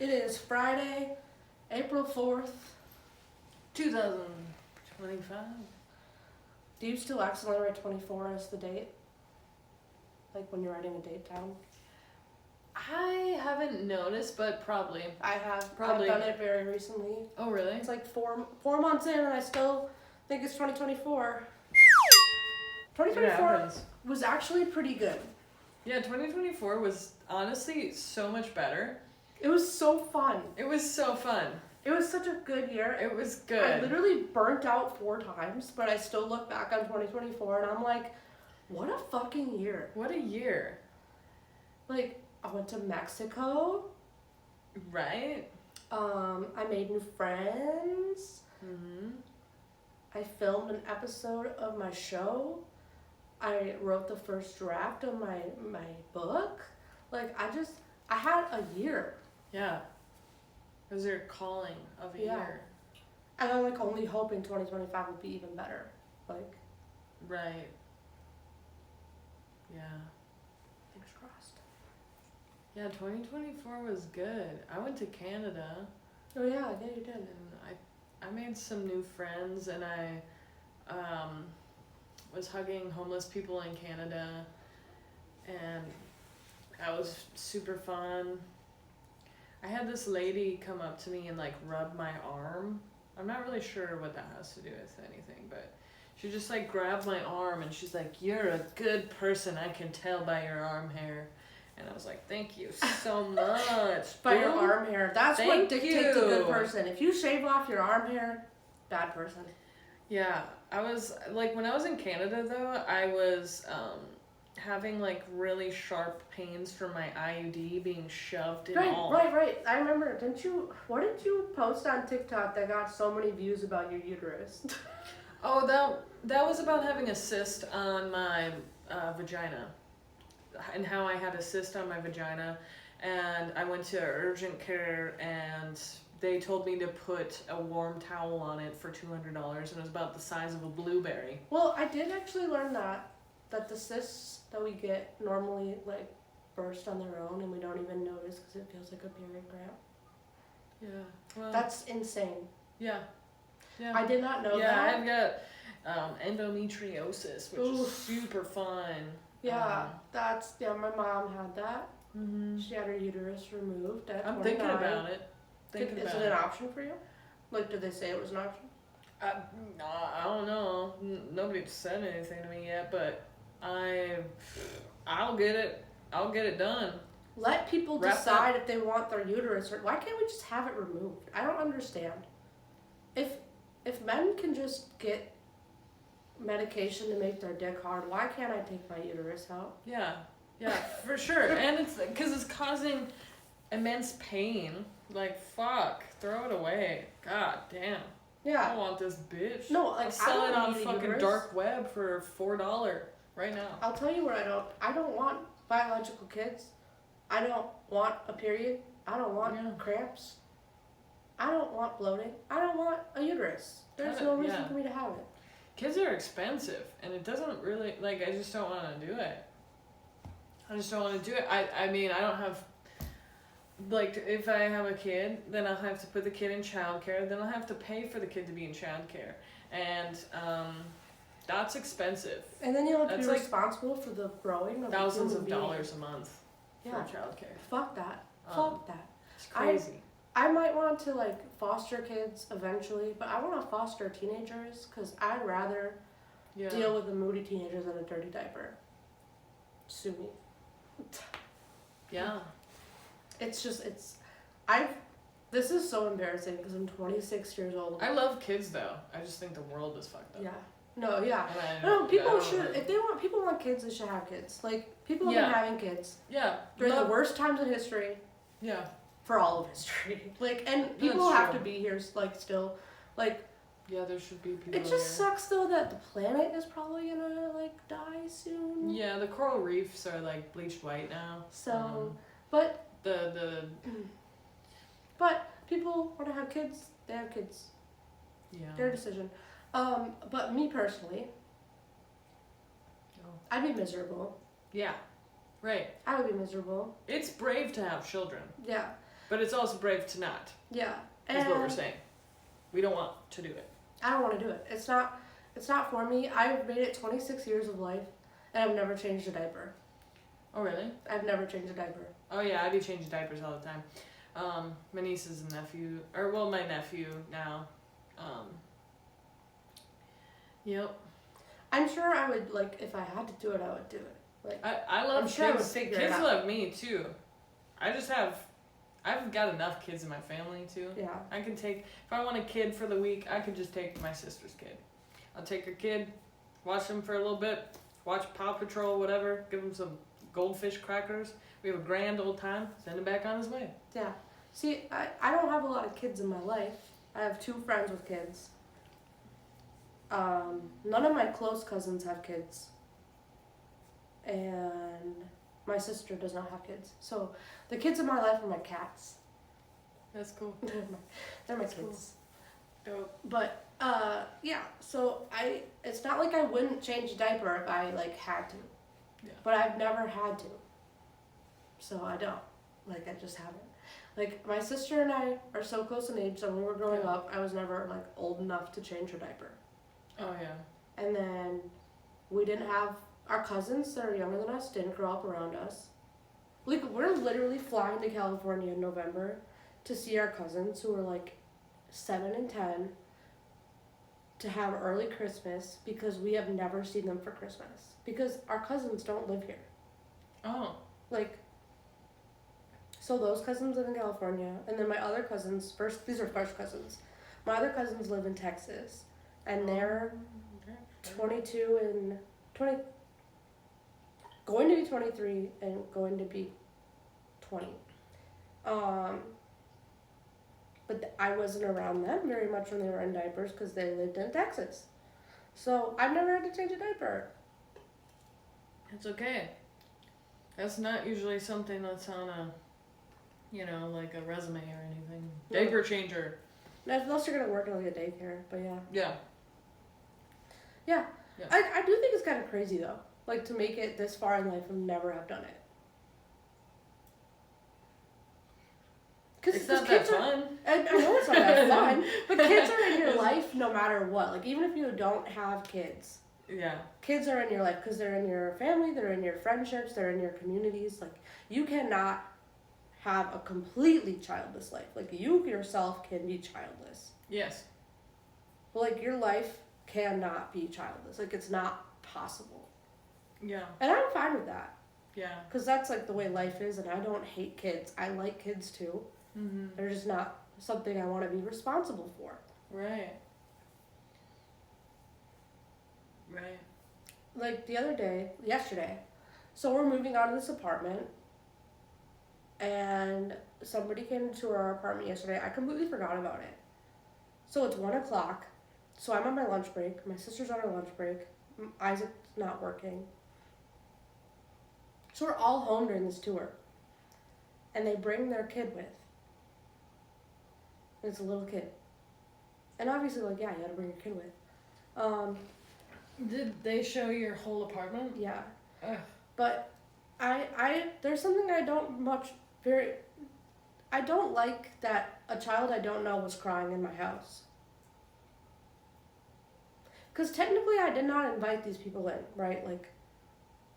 It is Friday, April 4th, 2025. Do you still accidentally write 24 as the date? Like when you're writing a date down? I haven't noticed, but probably. I have. Probably. I've done it very recently. Oh, really? It's like four months in and I still think it's 2024. 2024 was actually pretty good. Yeah, 2024 was honestly so much better. It was so fun. It was so fun. It was such a good year. It was good. I literally burnt out 4 times, but I still look back on 2024 and I'm like, what a fucking year. What a year. Like, I went to Mexico. Right? I made new friends. Mm-hmm. I filmed an episode of my show. I wrote the first draft of my book. Like, I had a year. Yeah. It was your calling of a year. And I'm like only hoping 2025 would be even better. Like. Right. Yeah. Fingers crossed. Yeah, 2024 was good. I went to Canada. Oh yeah, you did. And I made some new friends, and I was hugging homeless people in Canada, and that was super fun. I had this lady come up to me and like rub my arm. I'm not really sure what that has to do with anything, but she just like grabbed my arm and she's like, "You're a good person, I can tell by your arm hair." And I was like, "Thank you so much." By your arm hair. That's what dictates a good you. person. If you shave off your arm hair, bad person. Yeah, I was like, when I was in Canada though, I was having like really sharp pains from my IUD being shoved in all. Right. I remember. What did you post on TikTok that got so many views about your uterus? Oh, that was about having a cyst on my vagina, and how I had a cyst on my vagina, and I went to urgent care and they told me to put a warm towel on it for $200, and it was about the size of a blueberry. Well, I did actually learn that the cysts that we get normally like burst on their own and we don't even notice because it feels like a period cramp. Yeah. Well, That's insane. Yeah. I did not know that. Yeah, I've got endometriosis, which is super fun. Yeah, my mom had that. Mm-hmm. She had her uterus removed at 29. I'm thinking about it. Is it an option for you? Like, did they say it was an option? I don't know. Nobody said anything to me yet, but I'll get it. I'll get it done. Let people decide if they want their uterus, or why can't we just have it removed? I don't understand. If men can just get medication to make their dick hard, why can't I take my uterus out? Yeah, for sure. And it's because it's causing immense pain. Like, fuck, throw it away. God damn. Yeah. I don't want this bitch. No, like, I'll sell it on fucking fucking dark web for $4 right now. I'll tell you what I don't want biological kids. I don't want a period. I don't want cramps. I don't want bloating. I don't want a uterus. There's no reason for me to have it. Kids are expensive, and it doesn't really, like, I just don't want to do it. I mean, I don't have, like, if I have a kid, then I'll have to put the kid in childcare, then I'll have to pay for the kid to be in childcare. And, that's expensive. And then you'll have to be responsible for the growing of thousands of dollars a month for childcare. Fuck that. Fuck that. It's crazy. I might want to like foster kids eventually, but I want to foster teenagers because I'd rather deal with a moody teenager than a dirty diaper. Sue me. Yeah. This is so embarrassing because I'm 26 years old. I love kids though. I just think the world is fucked up. Yeah. No, yeah. No, people should, if people want kids, they should have kids. Like, people have been having kids. Yeah. During the worst times in history. Yeah. For all of history. Like, and people have to be here, like, still. Like. Yeah, there should be people It just sucks, though, that the planet is probably gonna, like, die soon. Yeah, the coral reefs are, like, bleached white now. So, but. But people want to have kids, they have kids. Yeah. Their decision. But me personally, I'd be miserable. Yeah, right. I would be miserable. It's brave to have children. Yeah. But it's also brave to not. Yeah. Is what we're saying. We don't want to do it. I don't want to do it. It's not for me. I've made it 26 years of life, and I've never changed a diaper. Oh, really? I've never changed a diaper. Oh, yeah, I be changing diapers all the time. My nieces and nephew, my nephew now. Yep. I'm sure I would, like, if I had to do it, I would do it. Like, I love I'm sure I would kids. figure it Kids out. love me, too. I've got enough kids in my family, too. Yeah. I can take, if I want a kid for the week, I can just take my sister's kid. I'll take her kid, watch them for a little bit, watch Paw Patrol, whatever, give him some goldfish crackers. We have a grand old time, send him back on his way. Yeah. See, I don't have a lot of kids in my life. I have 2 friends with kids. None of my close cousins have kids. And my sister does not have kids. So the kids in my life are my cats. That's cool. They're my That's kids. Cool. Dope. But yeah, so it's not like I wouldn't change a diaper if I like had to. Yeah. But I've never had to. So I don't. Like, I just haven't. Like, my sister and I are so close in age that when we were growing up, I was never like old enough to change her diaper. Oh, yeah. And then we didn't have our cousins that are younger than us didn't grow up around us. Like, we're literally flying to California in November to see our cousins who are like 7 and 10 to have early Christmas because we have never seen them for Christmas. Because our cousins don't live here. Oh. Like, so those cousins live in California, and then my other cousins, these are first cousins. My other cousins live in Texas, and they're 22 and 20, going to be 23 and going to be 20. But I wasn't around them very much when they were in diapers because they lived in Texas. So I've never had to change a diaper. It's okay. That's not usually something that's on a, like a resume or anything. Yeah. Diaper changer. Unless you're going to work in like a daycare, but yeah. Yeah. Yeah. Yeah. I do think it's kind of crazy though. Like to make it this far in life and never have done it. It's not that fun. I know it's not that fun, but kids are in your life no matter what. Like even if you don't have kids. Yeah. Kids are in your life because they're in your family, they're in your friendships, they're in your communities. Like you cannot have a completely childless life. Like you yourself can be childless. Yes. But like your life cannot be childless. Like it's not possible. Yeah. And I'm fine with that. Yeah. Because that's like the way life is, and I don't hate kids. I like kids too. Mm-hmm. They're just not something I want to be responsible for. Right. Right. Like the other day, yesterday, so we're moving out of this apartment, and somebody came to our apartment yesterday. I completely forgot about it. So it's 1 o'clock, so I'm on my lunch break. My sister's on her lunch break. Isaac's not working. So we're all home during this tour. And they bring their kid with. And it's a little kid. And obviously, like, yeah, you gotta bring your kid with. Did they show your whole apartment? Yeah. Ugh. But there's something I don't I don't like that a child I don't know was crying in my house. Because technically I did not invite these people in, right? Like,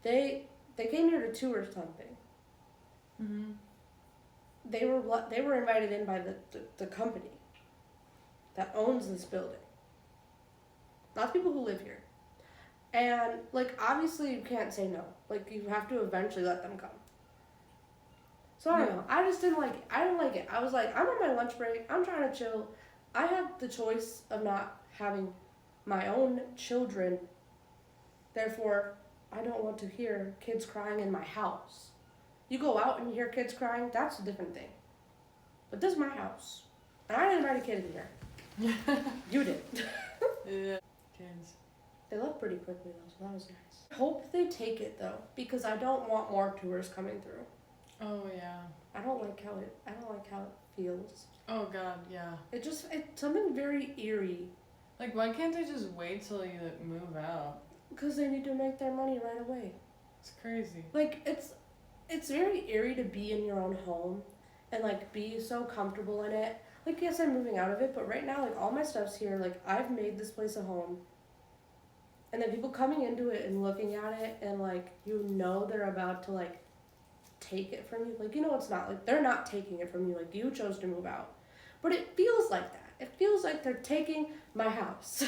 they came here to tour something. Mm-hmm. They were invited in by the company that owns this building. Not people who live here. And, like, obviously you can't say no. Like, you have to eventually let them come. So, I don't know. I just didn't like it. I didn't like it. I was like, I'm on my lunch break. I'm trying to chill. I had the choice of not having my own children. Therefore, I don't want to hear kids crying in my house. You go out and you hear kids crying, that's a different thing. But this is my house. And I didn't invite a kid in here. You did. Yeah. Kids. They left pretty quickly though, so that was nice. I hope they take it though, because I don't want more tours coming through. Oh yeah. I don't like how it feels. Oh god, yeah. It's something very eerie. Like, why can't they just wait till you move out? Because they need to make their money right away. It's crazy. Like, it's very eerie to be in your own home and like be so comfortable in it. Like, yes, I'm moving out of it, but right now, like, all my stuff's here. Like, I've made this place a home. And then people coming into it and looking at it, and like, you know, they're about to like take it from you. Like, you know, it's not like they're not taking it from you. Like, you chose to move out, but it feels like that. It feels like they're taking my house.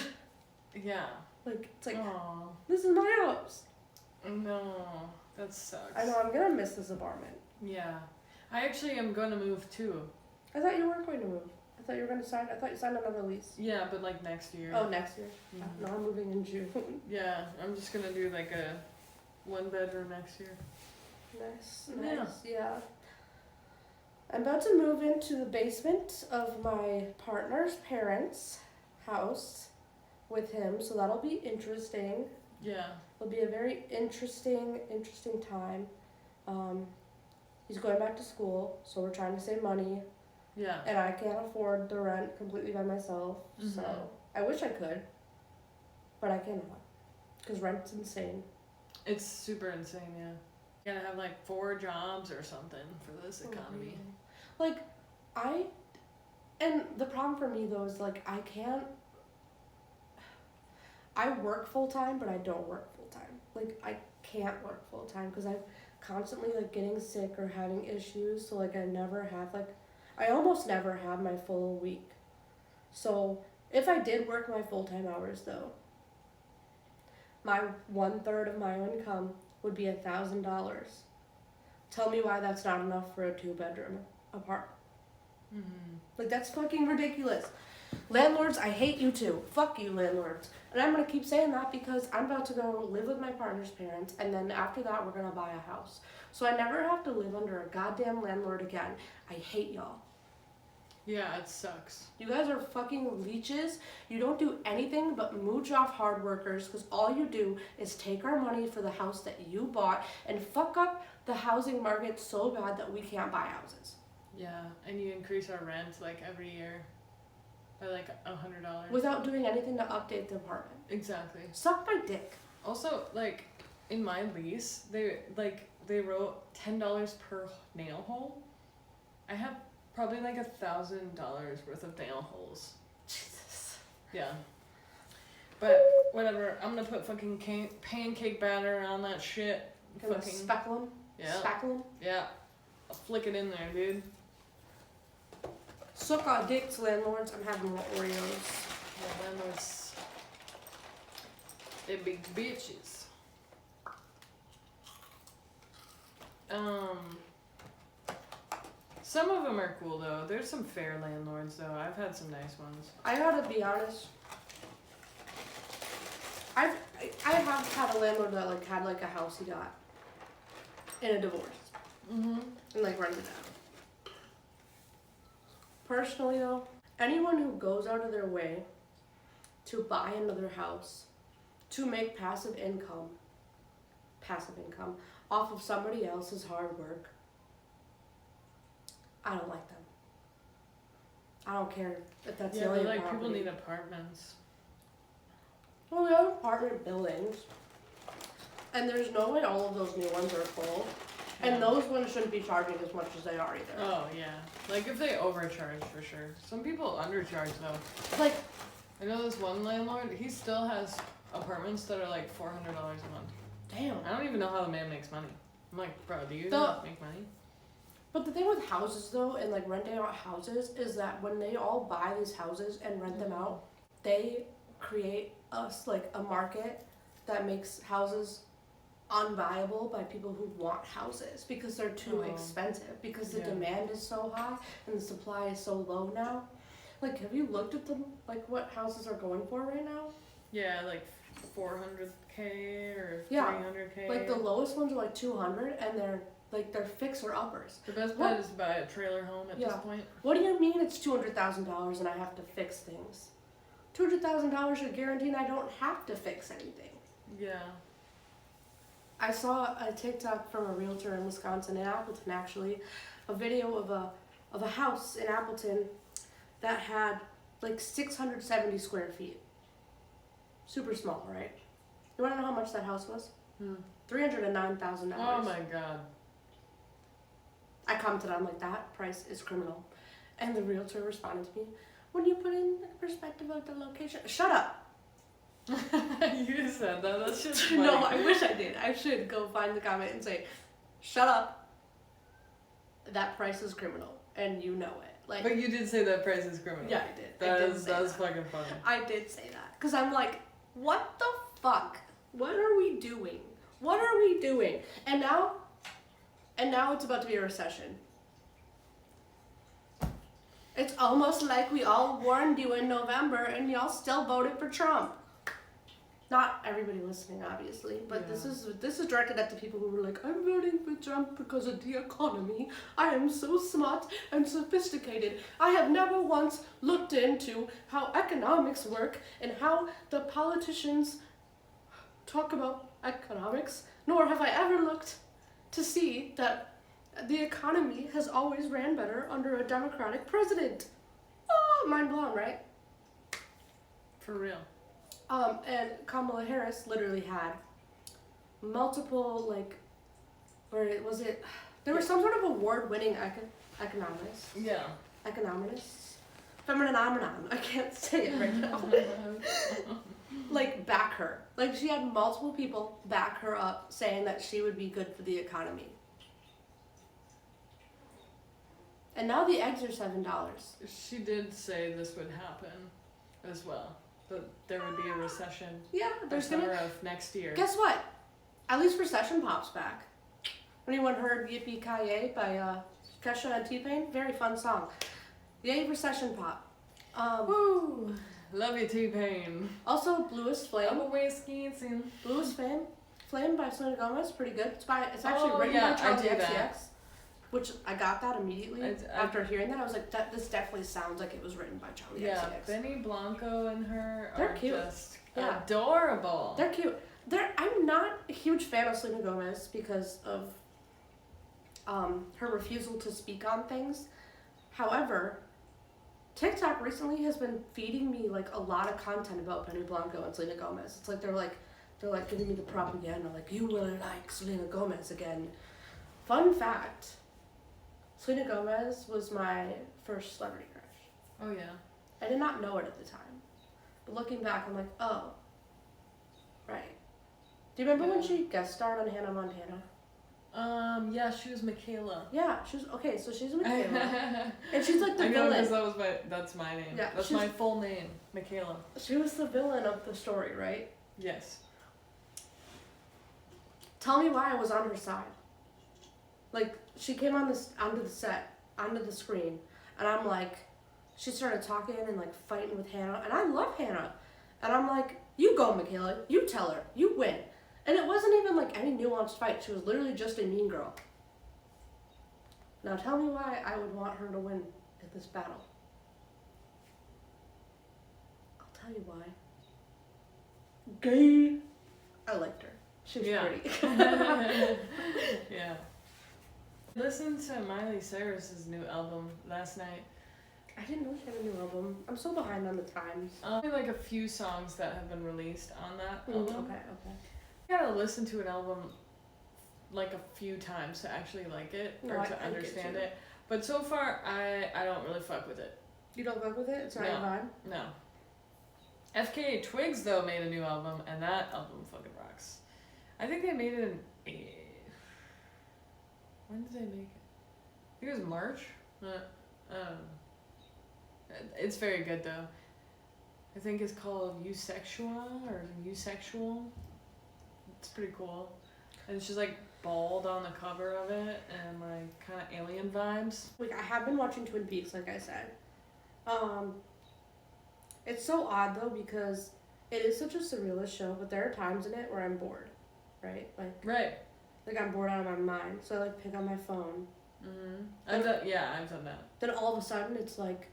Yeah. Like, it's like, Aww. this is my house. No, that sucks. I know, I'm gonna miss this apartment. Yeah. I actually am gonna move too. I thought you weren't going to move. I thought you were gonna sign. I thought you signed another lease. Yeah, but like next year. Oh, next year. Mhm. No, I'm moving in June. Yeah, I'm just gonna do like a 1-bedroom next year. Nice. Yeah. I'm about to move into the basement of my partner's parents' house with him, so that'll be interesting. Yeah. It'll be a very interesting time. He's going back to school, so we're trying to save money, Yeah. and I can't afford the rent completely by myself. Mhm. So I wish I could, but I cannot, because rent's insane. It's super insane, yeah. You gotta have like 4 jobs or something for this economy. Like, and the problem for me though is like I work full time, but I don't work full time. Like, I can't work full time because I'm constantly like getting sick or having issues. So like, I almost never have my full week. So if I did work my full time hours though, my 1/3 of my income would be $1,000. Tell me why that's not enough for a 2-bedroom apartment. Mm-hmm. Like, that's fucking ridiculous. Landlords, I hate you too. Fuck you, landlords. And I'm gonna keep saying that because I'm about to go live with my partner's parents, and then after that, we're gonna buy a house. So I never have to live under a goddamn landlord again. I hate y'all. Yeah, it sucks. You guys are fucking leeches. You don't do anything but mooch off hard workers because all you do is take our money for the house that you bought and fuck up the housing market so bad that we can't buy houses. Yeah, and you increase our rent like every year by like $100. Without doing anything to update the apartment. Exactly. Suck my dick. Also, like, in my lease, they wrote $10 per nail hole. I have probably like $1,000 worth of nail holes. Jesus. Yeah. But whatever, I'm gonna put fucking pancake batter on that shit. Gonna Fucking speckle them. yeah. Spackle them. Yeah. I'll flick it in there, dude. Suck our dicks, landlords. I'm having more Oreos. Yeah, landlords. They're big bitches. Some of them are cool though. There's some fair landlords though. I've had some nice ones. I gotta be honest. I have had a landlord that like had like a house he got in a divorce Mm-hmm. and like rented out. Personally though, anyone who goes out of their way to buy another house to make passive income off of somebody else's hard work, I don't like them. I don't care if that's the Yeah, only but like property. people need apartments. Well, we have apartment buildings, and there's no way all of those new ones are full, and those ones shouldn't be charging as much as they are either. Oh yeah, like if they overcharge for sure. Some people undercharge though. Like, I know this one landlord. He still has apartments that are like $400 a month. damn. I don't even know how the man makes money. I'm like, bro, do you The- not make money? But the thing with houses though, and like renting out houses, is that when they all buy these houses and rent them out, they create a market that makes houses unviable by people who want houses because they're too expensive, because the demand is so high and the supply is so low now. Like, have you looked at what houses are going for right now? Yeah, like 400K or Yeah, 300K. Like the lowest ones are like 200, and they're fixer uppers. The best bet is to buy a trailer home at this point. What do you mean it's $200,000 and I have to fix things? $200,000 are guaranteed I don't have to fix anything. Yeah. I saw a TikTok from a realtor in Wisconsin, in Appleton actually, a video of a house in Appleton that had like 670 square feet. Super small, right? You want to know how much that house was? $309,000. Oh my god. I commented on like, that price is criminal. And the realtor responded to me, when you put in perspective of the location, shut up. You said that. That's just funny. No, I wish I did. I should go find the comment and say, shut up. That price is criminal, and you know it. Like, but you did say that price is criminal. Yeah, I did. That was fucking funny. I did say that because I'm like, what the fuck? What are we doing? What are we doing? And now it's about to be a recession. It's almost like we all warned you in November, and y'all still voted for Trump. Not everybody listening, obviously, but Yeah. this is directed at the people who were like, I'm voting for Trump because of the economy. I am so smart and sophisticated. I have never once looked into how economics work and how the politicians talk about economics, nor have I ever looked to see that the economy has always ran better under a Democratic president. Oh, mind blown, right? For real. And Kamala Harris literally had multiple, like, there was some sort of award-winning economist. Yeah. Economist? Feminine, I can't say it right now. Like, back her. Like, she had multiple people back her up saying that she would be good for the economy. And now the eggs are $7. She did say this would happen as well. That there would be a recession. Yeah, there's summer gonna. of next year. Guess what? At least recession pops back. Anyone heard Yippee Ki-Yay by Kesha and T-Pain? Very fun song. Yay, recession pop. Woo! Love you, T-Pain. Also, Bluest Flame. I'm away skiing soon. Bluest Flame by Selena Gomez, pretty good. It's actually written yeah, by Charlie I do XCX. that. Which I got that immediately I- after hearing that. I was like, this definitely sounds like it was written by Charlie Yeah, XCX. Benny Blanco and her They're are cute. just Yeah. adorable. They're cute. I'm not a huge fan of Selena Gomez because of her refusal to speak on things. However, TikTok recently has been feeding me like a lot of content about Benny Blanco and Selena Gomez. It's like they're like giving me the propaganda, like, you really like Selena Gomez again. Fun fact, Selena Gomez was my first celebrity crush. Oh yeah. I did not know it at the time. But looking back, I'm like, oh, right. Do you remember when Yeah. she guest starred on Hannah Montana? Yeah, she was Michaela. Yeah, she was, okay, so she's Michaela. And she's like the I know, villain. because that's my name. Yeah, That's my full name, Michaela. She was the villain of the story, right? Yes. Tell me why I was on her side. Like, she came onto the set, onto the screen, and I'm like, she started talking and like fighting with Hannah, and I love Hannah. And I'm like, you go, Michaela, you tell her, you win. And it wasn't even like any nuanced fight, she was literally just a mean girl. Now tell me why I would want her to win at this battle. I'll tell you why. Gay. I liked her. She was pretty. Yeah. Listened to Miley Cyrus's new album last night. I didn't know she had a new album. I'm so behind on the times. Only like a few songs that have been released on that album. Okay. I gotta listen to an album like a few times to actually like it No, or I to get understand you. it. But so far, I don't really fuck with it. You don't fuck with it? It's not your No. vibe? No. FKA Twigs though made a new album, and that album fucking rocks. I think they made it in. When did they make it? I think it was March. It's very good though. I think it's called Eusexual or Eusexual. It's pretty cool. And she's like bald on the cover of it and like kind of alien vibes. Like, I have been watching Twin Peaks, like I said. It's so odd though because it is such a surrealist show, but there are times in it where I'm bored, right? Right. Like I'm bored out of my mind, so I like pick on my phone. Mhm. I've done that. Then all of a sudden it's like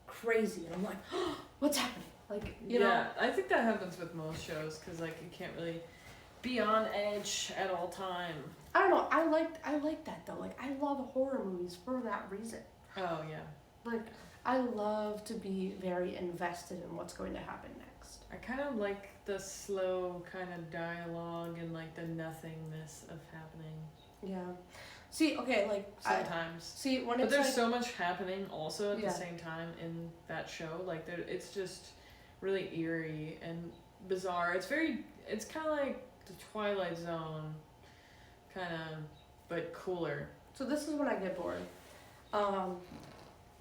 crazy, and I'm like, oh, what's happening? Like, you know. Yeah, I think that happens with most shows because like you can't really be on edge at all time. I don't know. I like that though. Like, I love horror movies for that reason. Oh yeah. Like, I love to be very invested in what's going to happen next. I kind of like the slow kind of dialogue and like the nothingness of happening. Yeah. See, okay, like sometimes. when but it's there's like, so much happening also at Yeah. the same time in that show. Like it's just really eerie and bizarre. It's kind of like the Twilight Zone, kind of, but cooler. So this is when I get bored.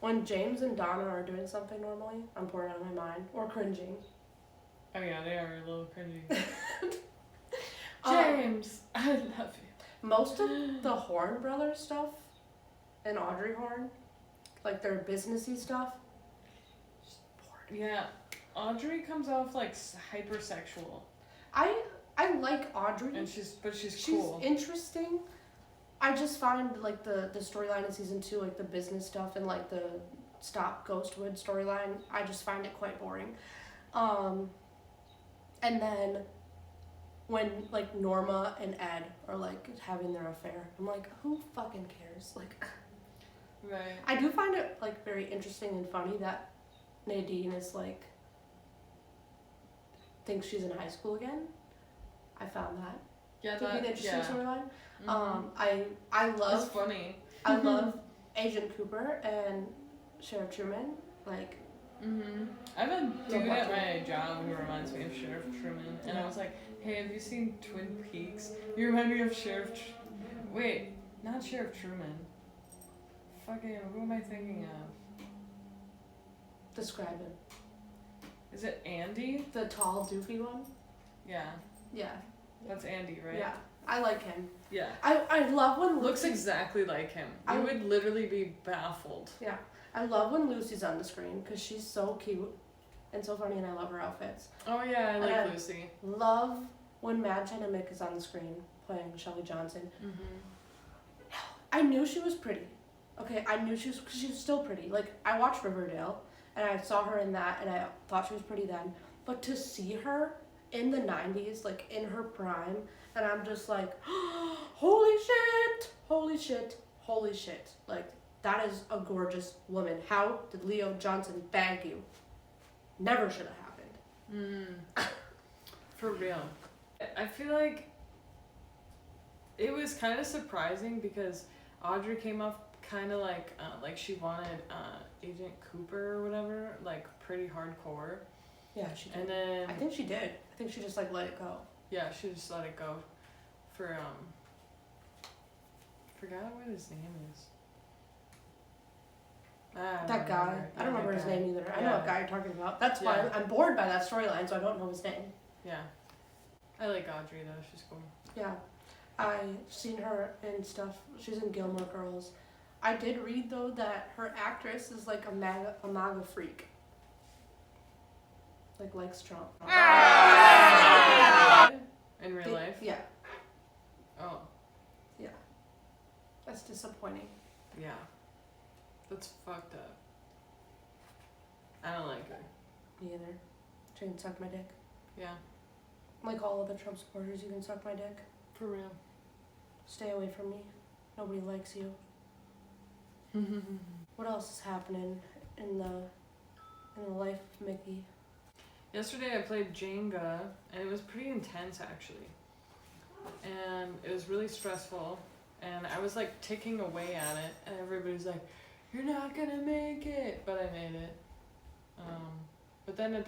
When James and Donna are doing something normally, I'm bored out of my mind or cringing. Oh yeah, they are a little cringy. Um, James, I love you. Most of the Horn Brothers stuff and Audrey Horn, like their businessy stuff, just bored. Yeah, Audrey comes off like hypersexual. I like Audrey. And she's She's cool. interesting. I just find like the storyline in season 2, like the business stuff and like the Stop Ghostwood storyline, I just find it quite boring. And then when like Norma and Ed are like having their affair, I'm like, who fucking cares? Like, Right. I do find it like very interesting and funny that Nadine is like thinks she's in high school again. I found that Yeah, to be an interesting storyline. Mhm. I That's love funny. I love Agent Cooper and Sheriff Truman. Like, I have a dude at my job who reminds me of Sheriff Truman, and I was like, "Hey, have you seen Twin Peaks? You remind me of Wait, not Sheriff Truman. Fucking, who am I thinking of? describe him. Is it Andy? The tall, doofy one. Yeah, Yeah. that's Andy, right? Yeah. I like him. Yeah. I love when Looks Lucy, exactly like him. You would literally be baffled. Yeah. I love when Lucy's on the screen because she's so cute and so funny, and I love her outfits. Oh yeah, I like And I Lucy. Love when Mad China Mick is on the screen playing Shelley Johnson. I knew she was pretty. Okay, I knew she was, because she was still pretty. Like, I watched Riverdale, and I saw her in that, and I thought she was pretty then. But to see her in the 90s, like, in her prime, and I'm just like, holy shit, holy shit, holy shit. Like, that is a gorgeous woman. How did Leo Johnson bag you? Never should have happened. For real. I feel like it was kind of surprising because Audrey came off kind of like she wanted Agent Cooper or whatever, like pretty hardcore. Yeah, she did. And then I think she did. I think she just, like, let it go. yeah, she just let it go for forgot what his name is. That guy. I don't remember his name either. I know Yeah. what guy you're talking about. That's why Yeah. I'm bored by that storyline, so I don't know his name. Yeah. I like Audrey though, she's cool. Yeah. I've seen her in stuff. She's in Gilmore Girls. I did read, though, that her actress is like a MAGA freak. Like, likes Trump. In real life? Yeah. Oh. Yeah. That's disappointing. Yeah. That's fucked up. I don't like her. Me either. She can suck my dick. Yeah. Like all other Trump supporters, you can suck my dick. For real. Stay away from me. Nobody likes you. What else is happening in the life of Mickey? Yesterday I played Jenga, and it was pretty intense actually. And it was really stressful, and I was like ticking away at it, and everybody's like, "You're not gonna make it," but I made it. But then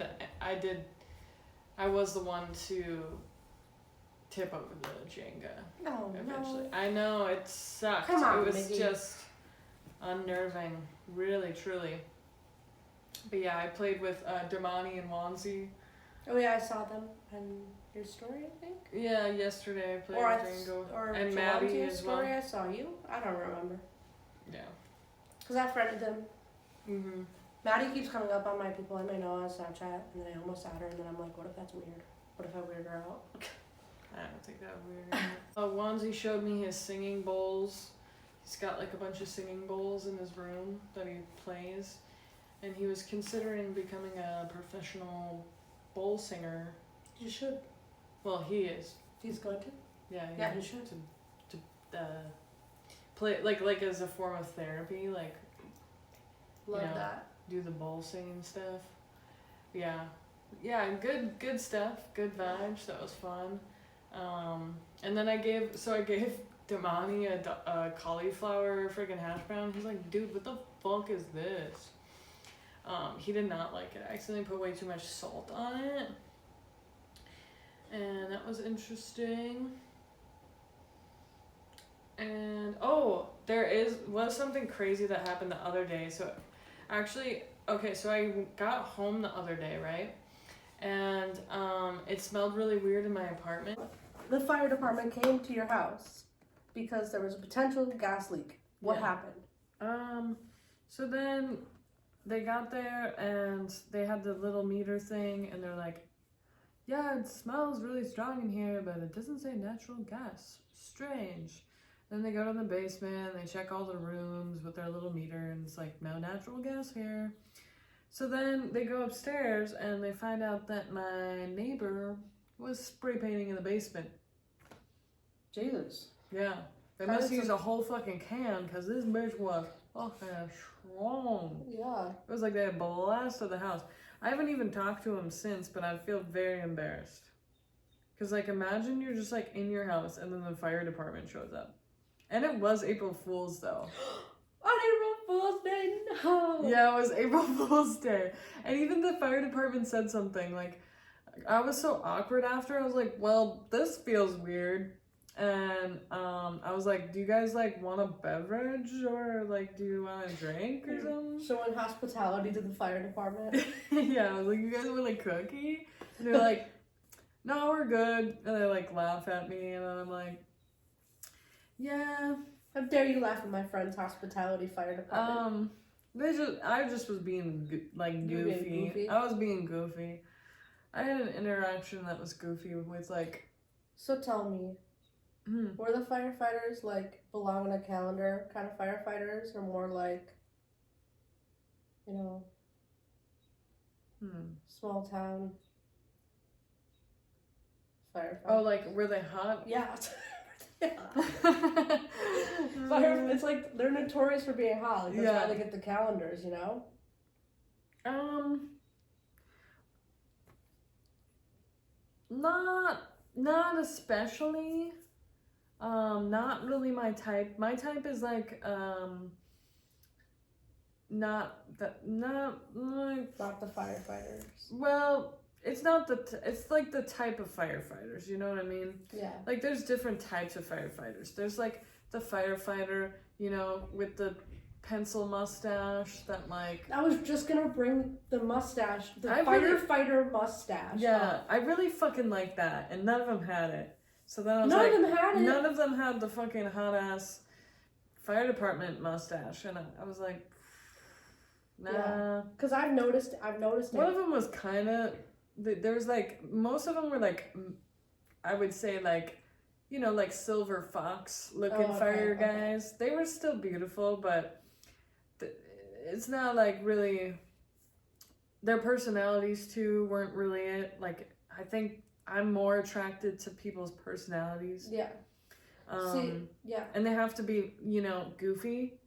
I was the one to tip over the Jenga No, eventually. no. I know, it sucked. Come on, it was Mickey. just unnerving, really, truly. But yeah, I played with Damani and Wanzi. Oh yeah, I saw them in your story, I think. Yeah, yesterday I played Or with Django. or And Jalan's Maddie as well. story, I saw you. I don't remember. Yeah. Because I friended them. Mm-hmm. Maddie keeps coming up on my people I may know on Snapchat, and then I almost add her, and then I'm like, what if that's weird? What if I weird her out? I don't think that weird. Wanzi showed me his singing bowls. He's got like a bunch of singing bowls in his room that he plays. And he was considering becoming a professional bowl singer. You should. Well, he is. He's going to. Yeah, Yeah, he should. To play like as a form of therapy, like Love know, that. do the bowl singing stuff. Yeah, good stuff, good vibes. That was fun. And then I gave Damani a cauliflower freaking hash brown. He's like, dude, what the fuck is this? He did not like it. I accidentally put way too much salt on it. And that was interesting. And there was something crazy that happened the other day. So actually, okay, so I got home the other day, right? And it smelled really weird in my apartment. The fire department came to your house because there was a potential gas leak. What happened? So then they got there and they had the little meter thing and they're like, yeah, it smells really strong in here, but it doesn't say natural gas. Strange. Then they go to the basement, they check all the rooms with their little meter, and it's like, no natural gas here. So then they go upstairs and they find out that my neighbor was spray painting in the basement. Jesus. Yeah. They must use a whole fucking can because this bitch was fucking strong. Yeah. It was like they had blasted the house. I haven't even talked to him since, but I feel very embarrassed. Because, like, imagine you're just, like, in your house and then the fire department shows up. And it was April Fool's, though. On April Fool's Day, no! Yeah, it was April Fool's Day. And even the fire department said something, like, I was so awkward after. I was like, well, this feels weird. And I was like, do you guys, like, want a beverage? Or, like, do you want a drink or something? Showing hospitality to the fire department. Yeah, I was like, you guys want a cookie? And they're like, no, we're good. And they, like, laugh at me. And I'm like, yeah. How dare you laugh at my friend's hospitality fire department? I just was being, goofy. I was being goofy. I had an interaction that was goofy with, like... So tell me, were the firefighters, like, belong in a calendar kind of firefighters, or more like, you know, small town firefighters? Oh, like, were they hot? Yeah. It's like, they're notorious for being hot. Like, that's why they get the calendars, you know? Not especially. Not really my type. My type is like not the firefighters. Well, it's not it's like the type of firefighters, you know what I mean? Yeah. Like there's different types of firefighters. There's like the firefighter, you know, with the pencil mustache that like... I was just gonna bring the mustache, firefighter mustache. Yeah, I really fucking like that, and none of them had it. So then I was none of them had the fucking hot ass fire department mustache, and I was like, nah. Yeah. Cause I've noticed One of them was kind of, there's like, most of them were like, I would say like, you know, like silver fox looking fire guys. They were still beautiful, but it's not like really, their personalities too weren't really it. Like, I think I'm more attracted to people's personalities. Yeah. And they have to be, you know, goofy,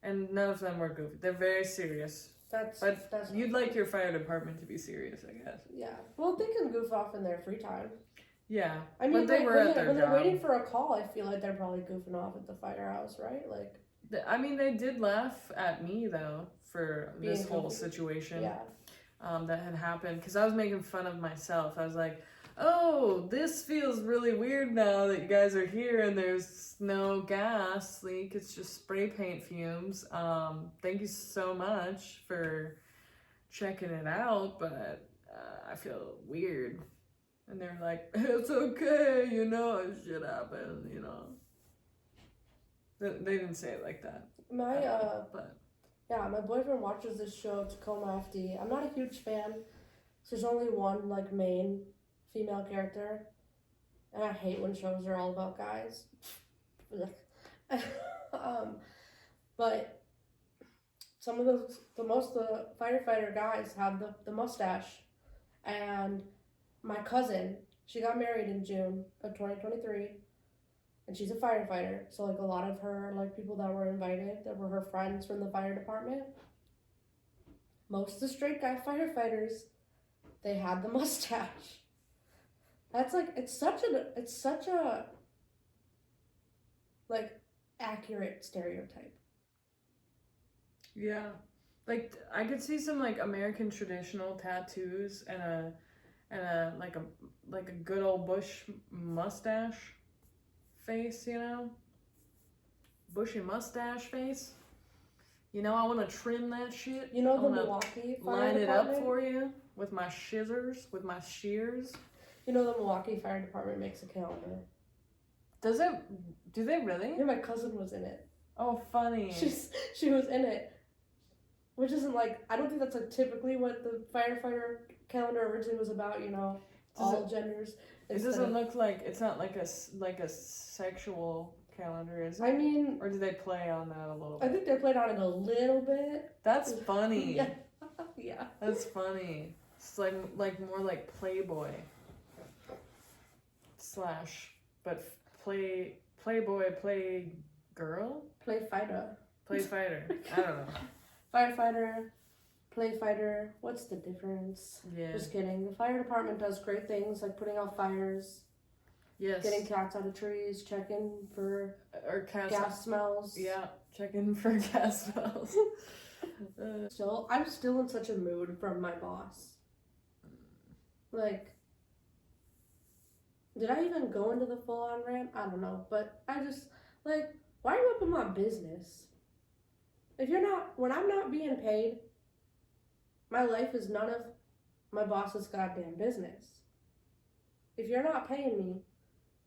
and none of them were goofy. They're very serious. That's you'd like your fire department to be serious, I guess. Yeah. Well, they can goof off in their free time. Yeah. I mean, but they were at their when job. they're waiting for a call, I feel like they're probably goofing off at the firehouse, right? Like. I mean, they did laugh at me though for this whole situation. Yeah. That had happened because I was making fun of myself. I was like, oh, this feels really weird now that you guys are here and there's no gas leak. It's just spray paint fumes. Thank you so much for checking it out, but I feel weird. And they're like, it's okay, you know, it should happen, you know. They didn't say it like that. My boyfriend watches this show, Tacoma FD. I'm not a huge fan. So there's only one, like, main female character, and I hate when shows are all about guys. But some of the firefighter guys have the mustache, and my cousin, she got married in June of 2023, and she's a firefighter, so like a lot of her like people that were invited that were her friends from the fire department, most of the straight guy firefighters, they had the mustache. That's like, it's such a like, accurate stereotype. Yeah. Like, I could see some, like, American traditional tattoos and a like a good old bush mustache face, you know? Bushy mustache face. You know, I want to trim that shit. You know I the wanna Milwaukee Fire line it Department? up for you with my scissors, with my shears. You know the Milwaukee Fire Department makes a calendar. Does it? Do they really? Yeah, my cousin was in it. Oh, funny. She was in it. Which isn't like, I don't think that's like typically what the firefighter calendar originally was about, you know, all genders. It doesn't look like, it's not like a sexual calendar, is it? I mean, or do they play on that a little bit? I think they played on it a little bit. That's funny. Yeah. Yeah. That's funny. It's like more like Playboy / but Playboy play girl? Play fighter. Play fighter. I don't know. Firefighter, play fighter. What's the difference? Yeah. Just kidding. The fire department does great things like putting out fires. Yes. Getting cats out of trees, checking for gas smells. Yeah, checking for gas smells. I'm still in such a mood from my boss. Like, did I even go into the full-on rant? I don't know, but I just, like, why are you up in my business? If you're not, when I'm not being paid, my life is none of my boss's goddamn business. If you're not paying me,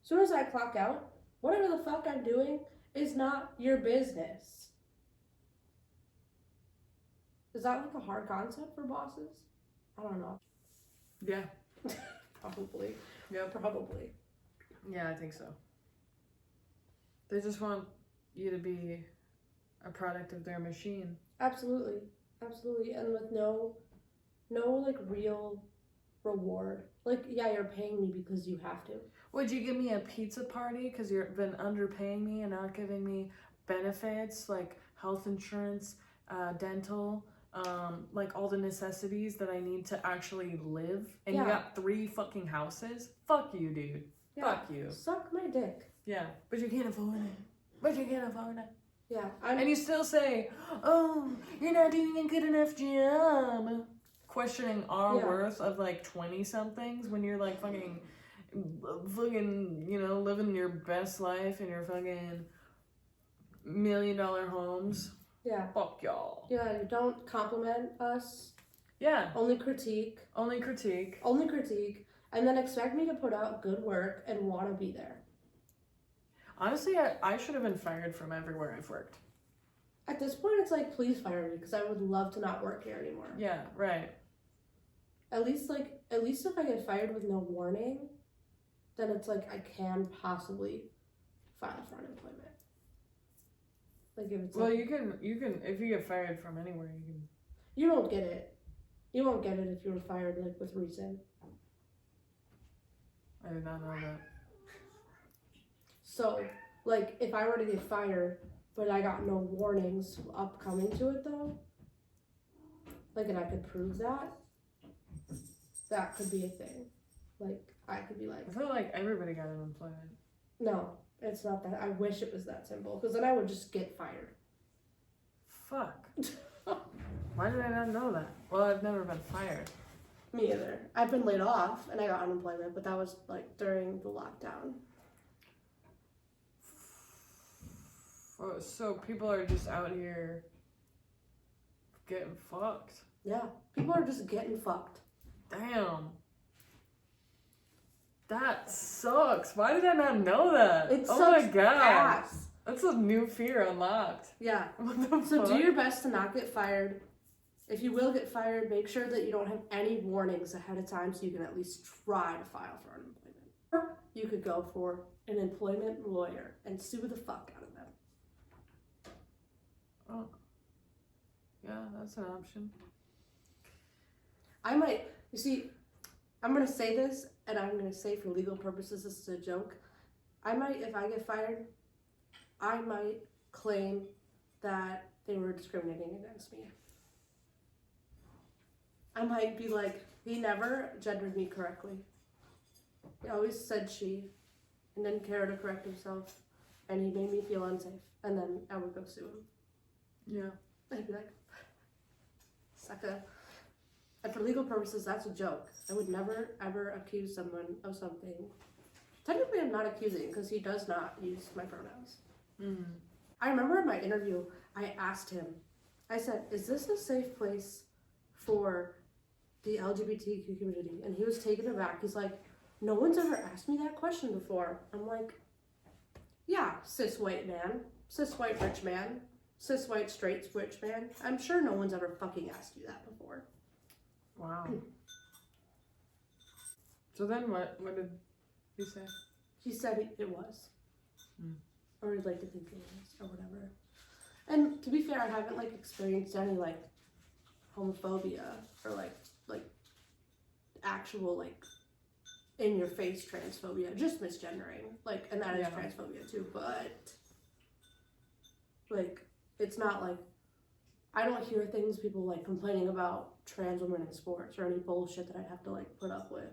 as soon as I clock out, whatever the fuck I'm doing is not your business. Is that like a hard concept for bosses? I don't know. Yeah. Probably. Yeah. Probably. Yeah, I think so. They just want you to be a product of their machine. Absolutely. Absolutely. And with no like real reward. Like, yeah, you're paying me because you have to. Would you give me a pizza party because you've been underpaying me and not giving me benefits like health insurance, dental, like all the necessities that I need to actually live? And you got 3 fucking houses? Fuck you, dude. Yeah. Fuck you. Suck my dick. Yeah, but you can't afford it. Yeah. And you still say, oh, you're not doing a good enough job. Questioning our worth of like 20-somethings when you're like fucking, you know, living your best life in your fucking $1 million homes. Yeah. Fuck y'all. Yeah, you don't compliment us. Yeah. Only critique. And then expect me to put out good work and want to be there. Honestly, I should have been fired from everywhere I've worked. At this point, it's like, please fire me because I would love to not work here anymore. Yeah, right. At least if I get fired with no warning, then it's like I can possibly file for unemployment. Like if it's well, you can if you get fired from anywhere, you can. You don't get it. You won't get it if you were fired like with reason. I did not know that. So, like, if I were to get fired, but I got no warnings upcoming to it, though, like, and I could prove that, that could be a thing. Like, I could be like... I feel like everybody got unemployment. No, it's not that. I wish it was that simple, because then I would just get fired. Fuck. Why did I not know that? Well, I've never been fired. Me either. I've been laid off, and I got unemployment, but that was, like, during the lockdown. So people are just out here getting fucked. Yeah, people are just getting fucked. Damn. That sucks. Why did I not know that? It oh my sucks god. ass. That's a new fear unlocked. Yeah. What the So fuck? do your best to not get fired. If you will get fired, make sure that you don't have any warnings ahead of time so you can at least try to file for unemployment. Or you could go for an employment lawyer and sue the fuck out of them. Oh. Yeah, that's an option. I might, you see, I'm going to say this, and I'm going to say for legal purposes, this is a joke. I might, if I get fired, I might claim that they were discriminating against me. I might be like, he never gendered me correctly. He always said she, and didn't care to correct himself. and he made me feel unsafe, and then I would go sue him. Yeah. I'd be like, sucker. And for legal purposes, that's a joke. I would never, ever accuse someone of something. Technically, I'm not accusing because he does not use my pronouns. Mm-hmm. I remember in my interview, I asked him, I said, is this a safe place for the LGBTQ community? And he was taken aback. He's like, no one's ever asked me that question before. I'm like, yeah, cis white man, cis white rich man, cis white straight rich man. I'm sure no one's ever fucking asked you that before. Wow. So then what did he say? He said it was. Mm. Or I'd like to think it was, or whatever. And to be fair, I haven't like experienced any like homophobia or like actual like in your face transphobia, just misgendering. Like, and that is transphobia too, but like it's not like I don't hear things people like complaining about trans women in sports or any bullshit that I'd have to like put up with.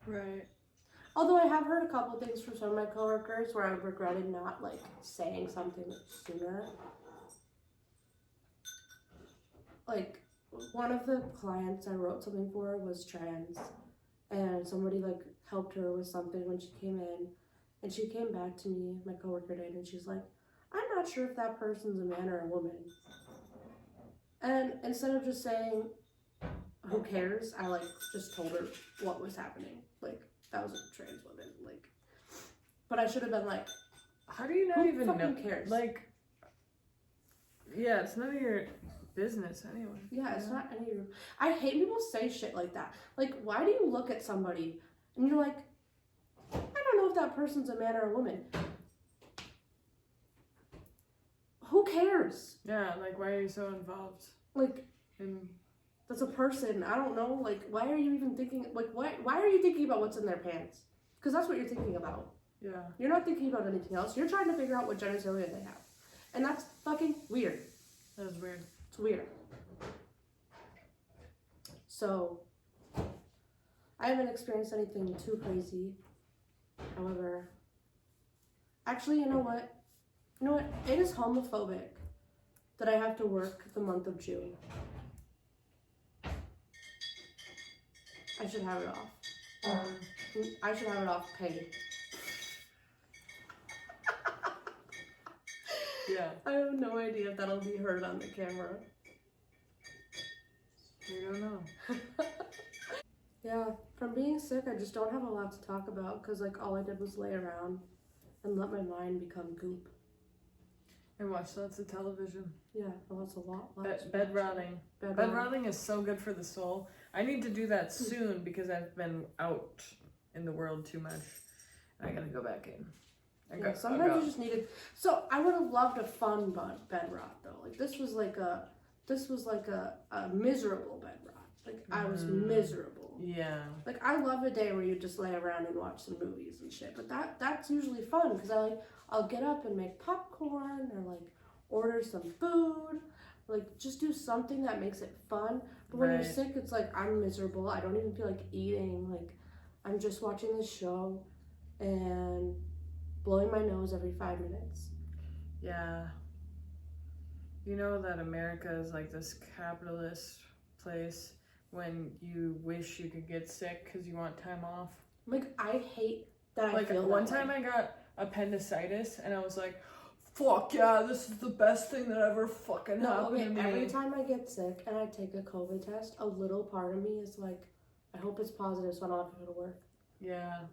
Right. Although I have heard a couple things from some of my coworkers where I regretted not like saying something sooner. Like one of the clients I wrote something for was trans, and somebody like helped her with something when she came in, and she came back to me, my coworker did, and she's like, I'm not sure if that person's a man or a woman. And instead of just saying, who cares, I like just told her what was happening. Like, that was a trans woman. Like, but I should have been like, how do you not who even fucking know? cares? Like, yeah, it's none of your business anyway. Yeah, it's not any of your... I hate people say shit like that. Like, why do you look at somebody and you're like, I don't know if that person's a man or a woman. Who cares? Yeah, like, why are you so involved? Like, that's a person. I don't know. Like, why are you even thinking... Like, why are you thinking about what's in their pants? Because that's what you're thinking about. Yeah. You're not thinking about anything else. You're trying to figure out what genitalia they have. And that's fucking weird. That was weird. It's weird. So, I haven't experienced anything too crazy. However, actually, you know what? You know what? It is homophobic that I have to work the month of June. I should have it off. I should have it off paid. Yeah. I have no idea if that'll be heard on the camera. You don't know. Yeah, from being sick, I just don't have a lot to talk about because, like, all I did was lay around and let my mind become goop. And watch lots of television. Yeah, lots of Bed rotting. Bed rotting is so good for the soul. I need to do that soon because I've been out in the world too much. I gotta go back in. Sometimes you just need it. So I would have loved a fun bed rot though. Like this was like a miserable bed rot. Like I was miserable. Yeah. Like I love a day where you just lay around and watch some movies and shit. But that's usually fun because I'll get up and make popcorn or like order some food. Like just do something that makes it fun. But when you're sick, it's like I'm miserable. I don't even feel like eating. Like I'm just watching this show and blowing my nose every 5 minutes. Yeah. You know that America is like this capitalist place when you wish you could get sick because you want time off. Like, I hate that like, I feel one time I got appendicitis and I was like, fuck yeah, this is the best thing that ever fucking happened to me. Every time I get sick and I take a COVID test, a little part of me is like, I hope it's positive so I don't have to go to work. Yeah.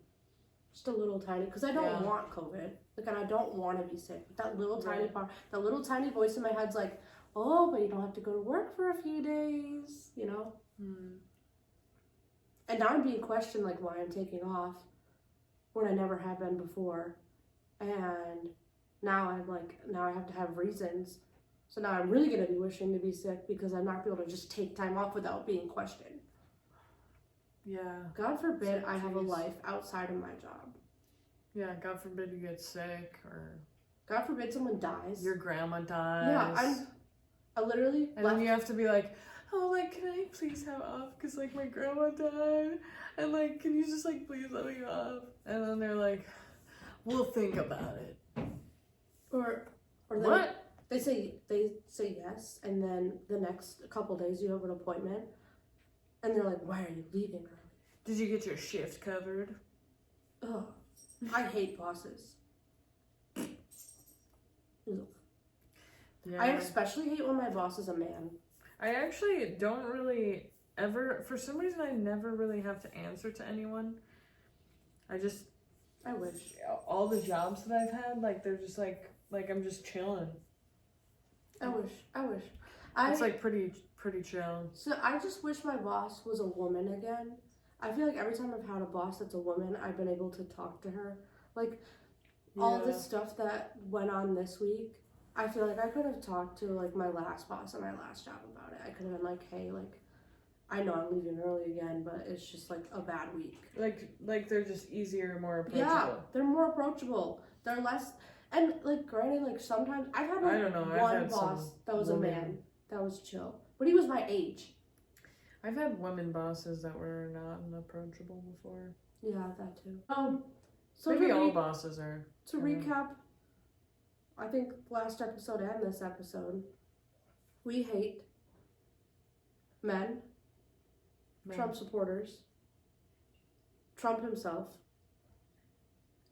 Just a little tiny, because I don't want COVID. Like, and I don't want to be sick. But that little tiny part, that little tiny voice in my head's like, oh, but you don't have to go to work for a few days, you know? And now I'm being questioned, like, why I'm taking off when I never have been before. And now now I have to have reasons. So now I'm really going to be wishing to be sick because I'm not going to be able to just take time off without being questioned. Yeah. God forbid I have a life outside of my job. Yeah, God forbid you get sick or... God forbid someone dies. Your grandma dies. Yeah, I literally and then you have to be like, oh, like, can I please have off? Because, like, my grandma died. And, like, can you just, like, please let me off? And then they're like, we'll think about it. Or What? they say yes, and then the next couple days you have an appointment, and they're like, "Why are you leaving early?" Did you get your shift covered? Ugh, I hate bosses. Ugh. Yeah. I especially hate when my boss is a man. I actually don't really ever, for some reason, I never really have to answer to anyone. I wish. all the jobs that I've had, like, they're just like I'm just chilling. I wish. It's like pretty chill. So I just wish my boss was a woman again. I feel like every time I've had a boss that's a woman, I've been able to talk to her. Like, all this stuff that went on this week, I feel like I could have talked to, like, my last boss at my last job about it. I could have been like, hey, like, I know I'm leaving early again, but it's just, like, a bad week. Like they're just easier, more approachable. Yeah, they're more approachable. They're less... And, like, granted, like, sometimes... I've had, like, one boss that was a man that was chill. But he was my age. I've had women bosses that were not approachable before. Yeah, that too. So maybe all bosses are. To recap, I think last episode and this episode, we hate men, Trump supporters, Trump himself,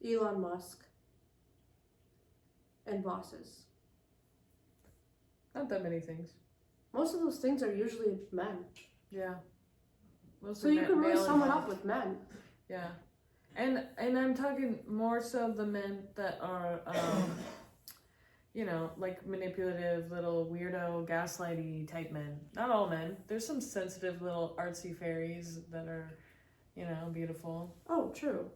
Elon Musk, and bosses. Not that many things. Most of those things are usually men. Yeah. So you can really sum it up with men. Yeah. And I'm talking more so the men that are, you know, like manipulative, little weirdo, gaslighty type men. Not all men. There's some sensitive little artsy fairies that are, you know, beautiful. Oh, true.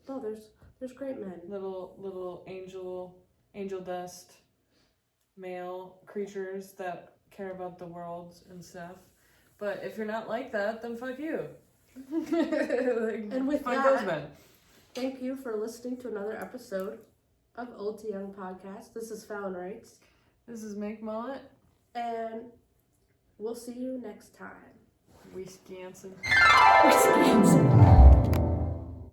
No, there's great men. Little angel dust, male creatures that care about the world and stuff. But if you're not like that, then fuck you. And with fuck that, those men. Thank you for listening to another episode of OT Young Podcast. This is Fallonwrites. This is Make Mullet. And we'll see you next time. We scanson. We scanson.